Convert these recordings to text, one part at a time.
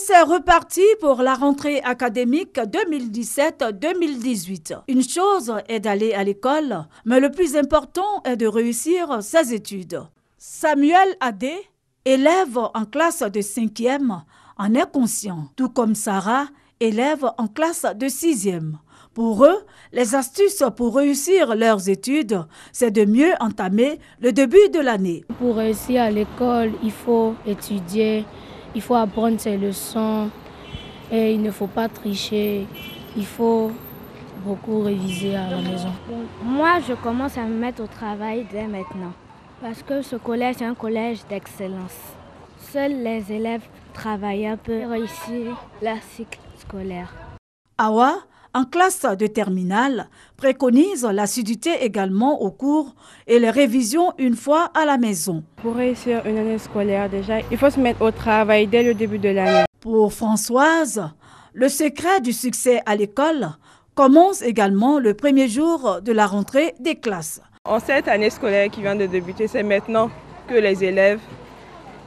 c'est reparti pour la rentrée académique 2017-2018. Une chose est d'aller à l'école, mais le plus important est de réussir ses études. Samuel Adé, élève en classe de 5e, en est conscient, tout comme Sarah, élève en classe de 6e. Pour eux, les astuces pour réussir leurs études, c'est de mieux entamer le début de l'année. Pour réussir à l'école, il faut étudier, il faut apprendre ses leçons et il ne faut pas tricher, il faut beaucoup réviser à la maison. Moi, je commence à me mettre au travail dès maintenant parce que ce collège est un collège d'excellence. Seuls les élèves travaillent peuvent réussir leur cycle scolaire. Awa, en classe de terminale, préconise l'assiduité également aux cours et les révisions une fois à la maison. Pour réussir une année scolaire, déjà, il faut se mettre au travail dès le début de l'année. Pour Françoise, le secret du succès à l'école commence également le premier jour de la rentrée des classes. En cette année scolaire qui vient de débuter, c'est maintenant que les élèves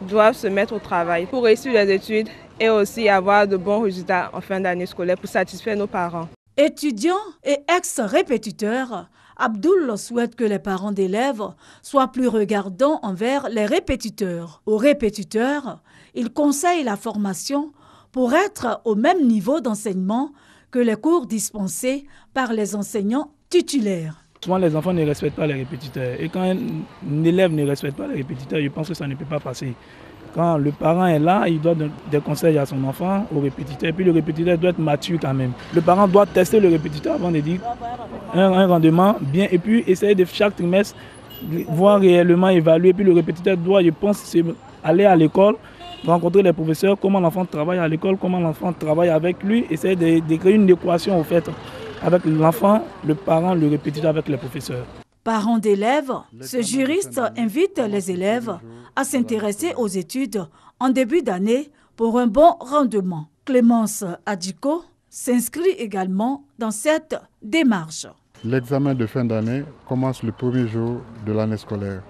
doivent se mettre au travail pour réussir les études et aussi avoir de bons résultats en fin d'année scolaire pour satisfaire nos parents. Étudiants et ex-répétiteurs, Abdoul souhaite que les parents d'élèves soient plus regardants envers les répétiteurs. Aux répétiteurs, il conseille la formation pour être au même niveau d'enseignement que les cours dispensés par les enseignants titulaires. Souvent, les enfants ne respectent pas les répétiteurs. Et quand un élève ne respecte pas les répétiteurs, je pense que ça ne peut pas passer. Quand le parent est là, il doit donner des conseils à son enfant, au répétiteur. Et puis le répétiteur doit être mature quand même. Le parent doit tester le répétiteur avant de dire un rendement bien. Et puis essayer de chaque trimestre voir réellement évaluer. Et puis le répétiteur doit, je pense, aller à l'école, rencontrer les professeurs, comment l'enfant travaille à l'école, comment l'enfant travaille avec lui. Essayer de créer une équation au fait avec l'enfant, le parent, le répétiteur avec les professeurs. Parents d'élèves, ce juriste invite les élèves à s'intéresser aux études en début d'année pour un bon rendement. Clémence Adiko s'inscrit également dans cette démarche. L'examen de fin d'année commence le premier jour de l'année scolaire.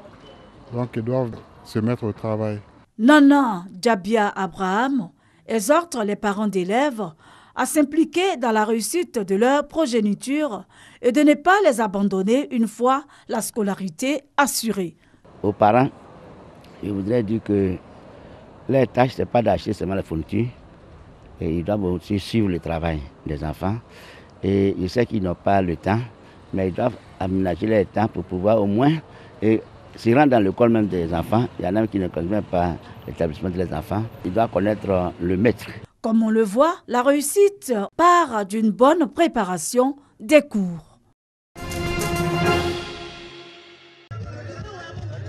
Donc ils doivent se mettre au travail. Nana Djabia Abraham exhorte les parents d'élèves à s'impliquer dans la réussite de leur progéniture et de ne pas les abandonner une fois la scolarité assurée. Aux parents, je voudrais dire que leur tâche, ce n'est pas d'acheter seulement la fourniture, et ils doivent aussi suivre le travail des enfants. Et je sais qu'ils n'ont pas le temps, mais ils doivent aménager leur temps pour pouvoir au moins se rendre dans l'école même des enfants. Il y en a qui ne connaissent même pas l'établissement des enfants. Ils doivent connaître le maître. Comme on le voit, la réussite part d'une bonne préparation des cours.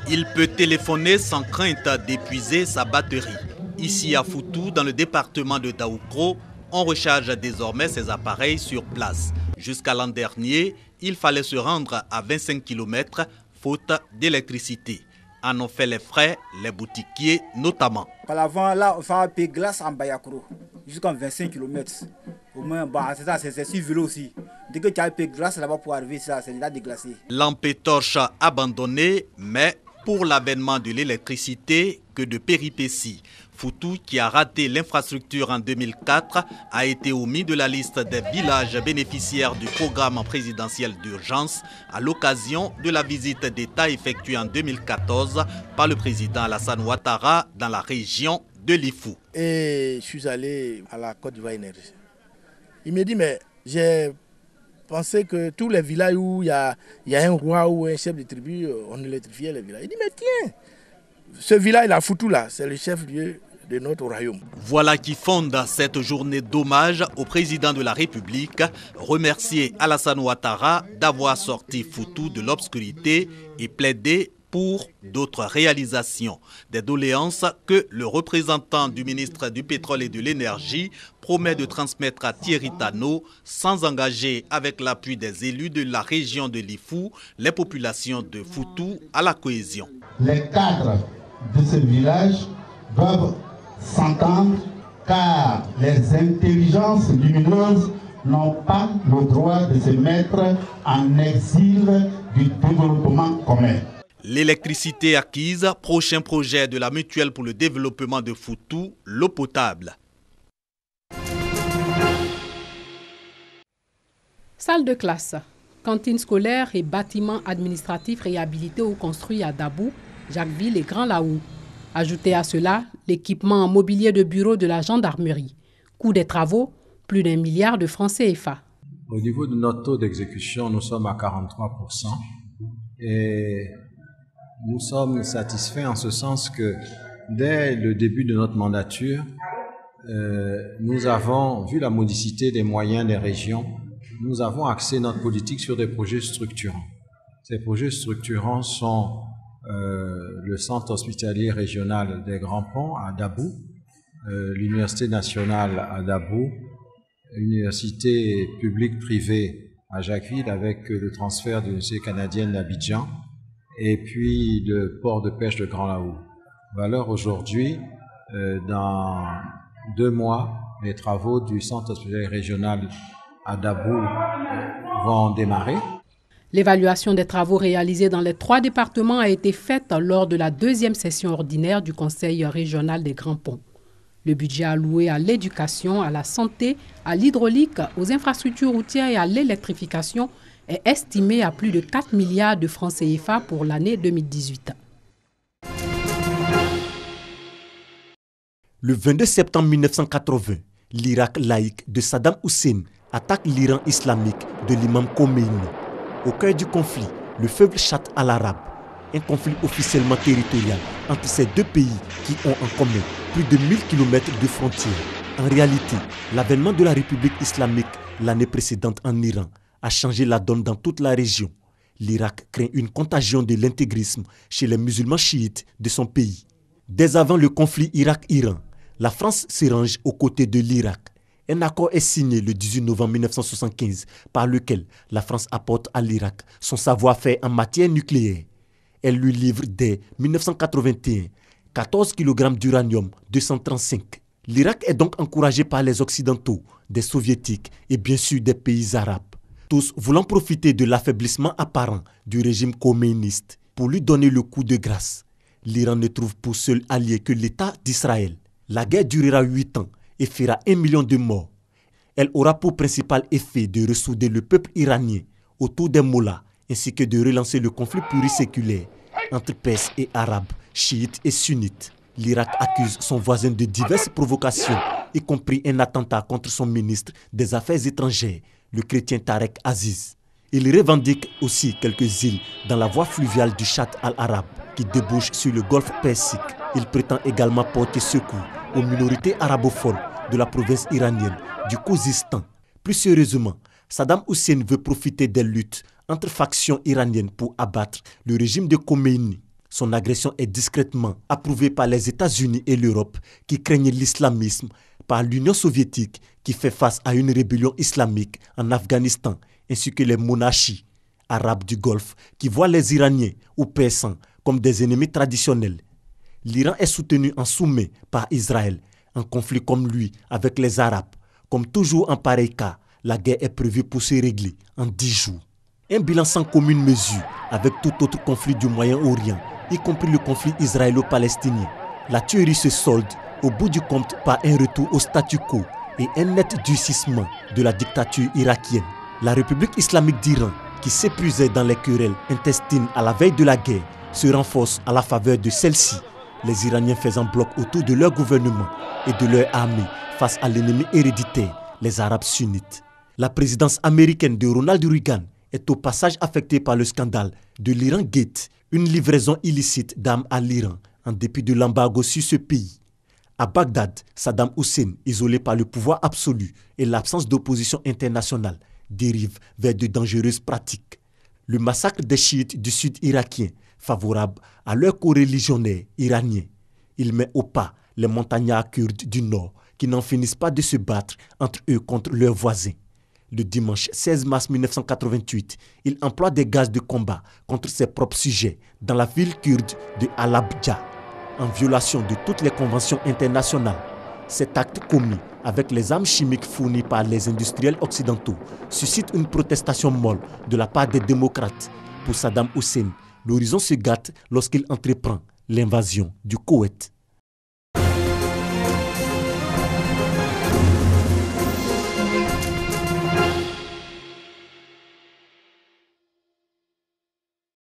Il peut téléphoner sans crainte d'épuiser sa batterie. Ici à Foutou, dans le département de Daoukro, on recharge désormais ses appareils sur place. Jusqu'à l'an dernier, il fallait se rendre à 25 km faute d'électricité. En ont fait les frais, les boutiquiers notamment. Par l'avant, là, on fait un peu de glace en Bayakro, jusqu'à 25 km. Au moins, c'est sur vélo aussi. Dès que tu as un peu de glace là-bas pour arriver, c'est déjà déglacé. Lampe torche abandonnée, mais pour l'avènement de l'électricité, que de péripéties. Foutou, qui a raté l'infrastructure en 2004, a été omis de la liste des villages bénéficiaires du programme présidentiel d'urgence à l'occasion de la visite d'État effectuée en 2014 par le président Alassane Ouattara dans la région de Lifou. Et je suis allé à la Côte d'Ivoire Énergie. Il me dit, mais j'ai pensé que tous les villages où il y a un roi ou un chef de tribu, on électrifiait les villages. Il dit, mais tiens, ce village, la Foutou là, c'est le chef-lieu de notre royaume. Voilà qui fonde cette journée d'hommage au président de la République, remercier Alassane Ouattara d'avoir sorti Foutou de l'obscurité et plaider pour d'autres réalisations. Des doléances que le représentant du ministre du Pétrole et de l'Énergie promet de transmettre à Thierry Tano sans engager avec l'appui des élus de la région de Lifou les populations de Foutou à la cohésion. Les cadres de ce village doivent s'entendre car les intelligences lumineuses n'ont pas le droit de se mettre en exil du développement commun. L'électricité acquise, prochain projet de la Mutuelle pour le développement de Foutou, l'eau potable. Salles de classe, cantines scolaires et bâtiments administratifs réhabilités ou construits à Dabou, Jacquesville et Grand Laou. Ajoutez à cela l'équipement en mobilier de bureau de la gendarmerie. Coût des travaux, plus d'1 milliard de francs CFA. Au niveau de notre taux d'exécution, nous sommes à 43%. Et nous sommes satisfaits en ce sens que dès le début de notre mandature, nous avons, vu la modicité des moyens des régions, nous avons axé notre politique sur des projets structurants. Ces projets structurants sont le centre hospitalier régional des Grands Ponts à Dabou, l'université nationale à Dabou, université publique-privée à Jacquesville avec le transfert de l'université canadienne d'Abidjan et puis le port de pêche de Grand Laou. Valeur aujourd'hui, dans 2 mois, les travaux du centre hospitalier régional à Dabou vont démarrer. L'évaluation des travaux réalisés dans les 3 départements a été faite lors de la 2e session ordinaire du Conseil régional des Grands Ponts. Le budget alloué à l'éducation, à la santé, à l'hydraulique, aux infrastructures routières et à l'électrification est estimé à plus de 4 milliards de francs CFA pour l'année 2018. Le 22 septembre 1980, l'Irak laïque de Saddam Hussein attaque l'Iran islamique de l'imam Khomeini. Au cœur du conflit, le faible Chat al-Arab, un conflit officiellement territorial entre ces 2 pays qui ont en commun plus de 1000 km de frontières. En réalité, l'avènement de la République islamique l'année précédente en Iran a changé la donne dans toute la région. L'Irak craint une contagion de l'intégrisme chez les musulmans chiites de son pays. Dès avant le conflit Irak-Iran, la France se range aux côtés de l'Irak. Un accord est signé le 18 novembre 1975 par lequel la France apporte à l'Irak son savoir-faire en matière nucléaire. Elle lui livre dès 1981 14 kg d'uranium-235. L'Irak est donc encouragé par les Occidentaux, des Soviétiques et bien sûr des pays arabes, tous voulant profiter de l'affaiblissement apparent du régime khoméiniste pour lui donner le coup de grâce. L'Iran ne trouve pour seul allié que l'État d'Israël. La guerre durera 8 ans et fera 1 million de morts. Elle aura pour principal effet de ressouder le peuple iranien autour des mollahs ainsi que de relancer le conflit pluriséculaire entre Perses et Arabes, chiites et sunnites. L'Irak accuse son voisin de diverses provocations, y compris un attentat contre son ministre des Affaires étrangères, le chrétien Tarek Aziz. Il revendique aussi quelques îles dans la voie fluviale du Chat al-Arab qui débouche sur le golfe Persique. Il prétend également porter secours aux minorités arabophones de la province iranienne du Khuzistan. Plus sérieusement, Saddam Hussein veut profiter des luttes entre factions iraniennes pour abattre le régime de Khomeini. Son agression est discrètement approuvée par les États-Unis et l'Europe qui craignent l'islamisme, par l'Union soviétique qui fait face à une rébellion islamique en Afghanistan, ainsi que les monarchies arabes du Golfe qui voient les Iraniens ou Persans comme des ennemis traditionnels. L'Iran est soutenu en sous-main par Israël, en conflit comme lui avec les Arabes. Comme toujours en pareil cas, la guerre est prévue pour se régler en 10 jours. Un bilan sans commune mesure avec tout autre conflit du Moyen-Orient, y compris le conflit israélo-palestinien. La tuerie se solde au bout du compte par un retour au statu quo et un net durcissement de la dictature irakienne. La République islamique d'Iran, qui s'épuisait dans les querelles intestines à la veille de la guerre, se renforce à la faveur de celle-ci, les Iraniens faisant bloc autour de leur gouvernement et de leur armée face à l'ennemi héréditaire, les Arabes sunnites. La présidence américaine de Ronald Reagan est au passage affectée par le scandale de l'Iran Gate, une livraison illicite d'armes à l'Iran en dépit de l'embargo sur ce pays. À Bagdad, Saddam Hussein, isolé par le pouvoir absolu et l'absence d'opposition internationale, dérive vers de dangereuses pratiques. Le massacre des chiites du sud irakien, favorable à leurs coreligionnaires iraniens. Il met au pas les montagnards kurdes du nord qui n'en finissent pas de se battre entre eux contre leurs voisins. Le dimanche 16 mars 1988, il emploie des gaz de combat contre ses propres sujets dans la ville kurde de Halabja, en violation de toutes les conventions internationales. Cet acte commis avec les armes chimiques fournies par les industriels occidentaux suscite une protestation molle de la part des démocrates. Pour Saddam Hussein, l'horizon se gâte lorsqu'il entreprend l'invasion du Koweït.